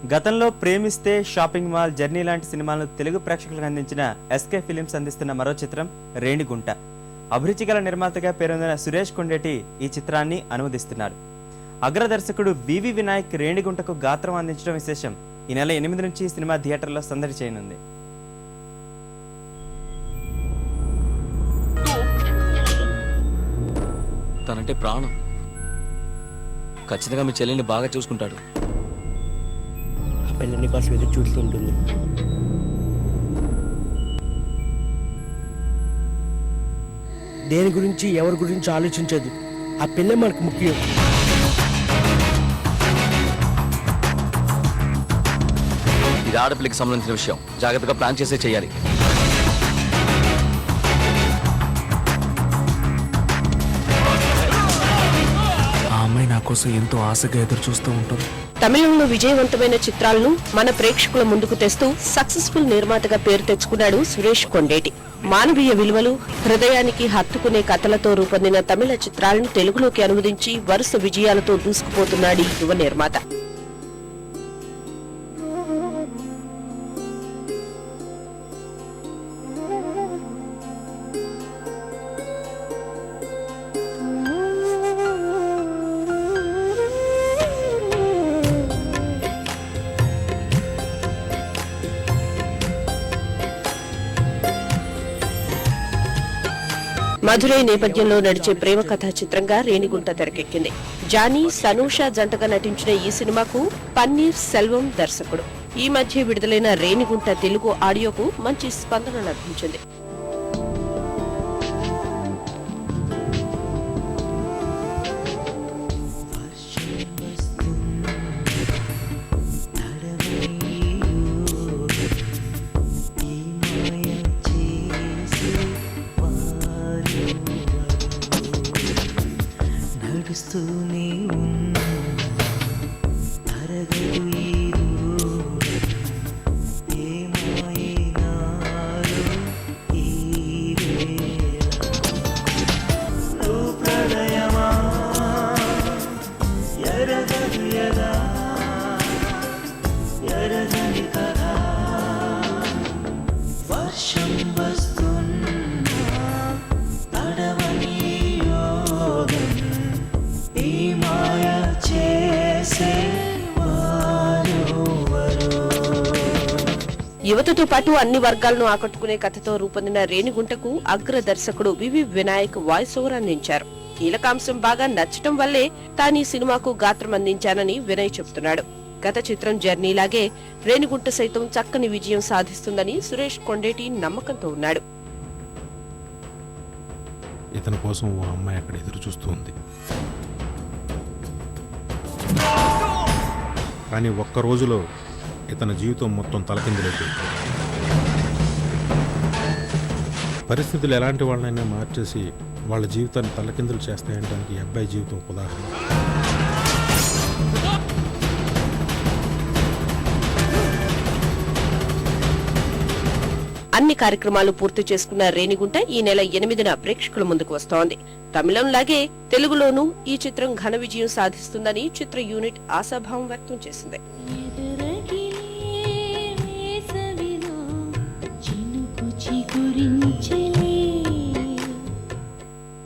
గతంలో ప్రేమిస్తే, shopping mall, journey లాంటి సినిమాలను తెలుగు ప్రేక్షకులకు అందించిన ఎస్కే ఫిలిమ్స్ అందిస్తున్న మరో చిత్రం రేణిగుంట. అభిరుచిగల నిర్మాతగా పేరొందిన సురేష్ కొండేటి ఈ చిత్రాన్ని అనువదిస్తున్నారు. అగ్రదర్శకుడు వివి వినాయక్ రేణిగుంటకు గాత్రం అందించడం విశేషం. ఈ నెల 8 నుంచి సినిమా థియేటర్లో సందడి చేయనుంది. తనంటే ప్రాణం. ఖచ్చితంగా మీ చెల్లిని బాగా చూసుకుంటాడు. ఆ పిల్లని కోసం ఎదురు చూస్తుంటుంది. దేని గురించి ఎవరి గురించి ఆలోచించదు. ఆ పిల్ల మనకు ముఖ్యం. ఇది ఆడపిల్లకి సంబంధించిన విషయం. జాగ్రత్తగా ప్లాన్ చేసే చేయాలి. ఆ అమ్మాయి నా కోసం ఎంతో ఆశగా ఎదురు చూస్తూ ఉంటుంది. తమిళంలో విజయవంతమైన చిత్రాలను మన ప్రేక్షకుల ముందుకు తెస్తూ సక్సెస్ఫుల్ నిర్మాతగా పేరు తెచ్చుకున్నాడు సురేష్ కొండేటి. మానవీయ విలువలు, హృదయానికి హత్తుకునే కథలతో రూపొందిన తమిళ చిత్రాలను తెలుగులోకి అనువదించి వరుస విజయాలతో దూసుకుపోతున్నాడు ఈ యువ నిర్మాత. మధురై నేపథ్యంలో నడిచే ప్రేమ కథా చిత్రంగా రేణిగుంట తెరకెక్కింది. జానీ, సనూష జంటగా నటించిన ఈ సినిమాకు పన్నీర్ సెల్వం దర్శకుడు. ఈ మధ్య విడుదలైన రేణిగుంట తెలుగు ఆడియోకు మంచి స్పందన లభించింది. నడుస్తూనే ఉన్నా తరగదు ఏమాయినాలో ఈ వేళ ప్రళయమా ఎరగదు యదా ఎరగని కదా వర్షం వస్తున్నా తడవని యోగం ఈ మాయ చేసే యువతతో పాటు అన్ని వర్గాలను ఆకట్టుకునే కథతో రూపొందిన రేణిగుంటకు అగ్ర దర్శకుడు వివి వినాయక్ వాయిస్ ఓవర్ అందించారు. కీలకాంశం బాగా నచ్చటం వల్లే తాను ఈ సినిమాకు గాత్రం అందించానని వినయ్ చెబుతున్నాడు. గత చిత్రం జర్నీలాగే రేణిగుంట సైతం చక్కని విజయం సాధిస్తుందని సురేష్ కొండేటి నమ్మకంతో ఉన్నాడు. ఇతని కోసం ఓ అమ్మాయి అక్కడ ఎదురు చూస్తూ ఉంది. కానీ ఒక్క రోజులో ఇతని జీవితం మొత్తం తలకిందులైపోయింది. పరిస్థితులు ఎలాంటి వాళ్ళనైనా మార్చేసి వాళ్ళ జీవితాన్ని తలకిందులు చేస్తాయనడానికి ఈ అబ్బాయి జీవితం ఒక ఉదాహరణ. అన్ని కార్యక్రమాలు పూర్తి చేసుకున్న రేణిగుంట ఈ నెల 8న ప్రేక్షకుల ముందుకు వస్తోంది. తమిళంలాగే తెలుగులోనూ ఈ చిత్రం ఘన విజయం సాధిస్తుందని చిత్ర యూనిట్ ఆశాభావం వ్యక్తం చేసింది. గురించి